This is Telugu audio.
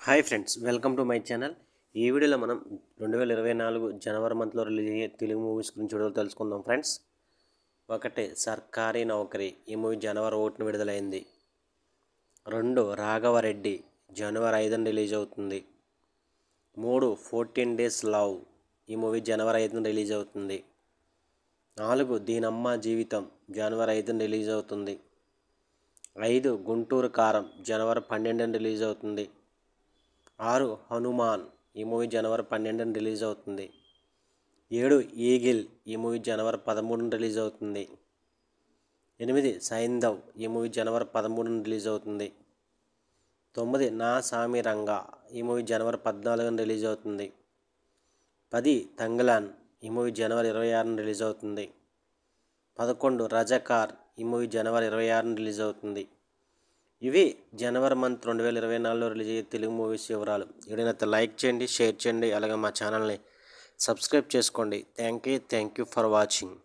Hi friends, welcome to my channel. ఈ వీడియోలో మనం 2024 జనవరి మంత్లో రిలీజ్ అయ్యే తెలుగు మూవీస్ గురించి తెలుసుకుందాం ఫ్రెండ్స్. ఒకటి సర్కారీ నౌకరీ, ఈ మూవీ జనవరి 1న విడుదలైంది. 2 రాఘవరెడ్డి, జనవరి 5న రిలీజ్ అవుతుంది. 3 14 డేస్ లవ్, ఈ మూవీ జనవరి 5న రిలీజ్ అవుతుంది. 4 దీనమ్మ జీవితం, జనవరి 5న రిలీజ్ అవుతుంది. 5 గుంటూరు కారం, జనవరి 12న రిలీజ్ అవుతుంది. 6 హనుమాన్, ఈ మూవీ జనవరి 12న రిలీజ్ అవుతుంది. 7 ఈగిల్, ఈ మూవీ జనవరి 13న రిలీజ్ అవుతుంది. 8 సైంధవ్, ఈ మూవీ జనవరి 13న రిలీజ్ అవుతుంది. 9 నా సామి రంగా, ఈ మూవీ జనవరి 14న రిలీజ్ అవుతుంది. 10 తంగ్లాన్, ఈ మూవీ జనవరి 26న రిలీజ్ అవుతుంది. 11 రజకార్, ఈ మూవీ జనవరి 26న రిలీజ్ అవుతుంది. ఇవి జనవరి మంత్ 2024లో రిలీజ్ అయ్యే తెలుగు మూవీస్ వివరాలు. వీడియోనైతే లైక్ చేయండి, షేర్ చేయండి, అలాగే మా ఛానల్ని సబ్స్క్రైబ్ చేసుకోండి. Thank you for watching.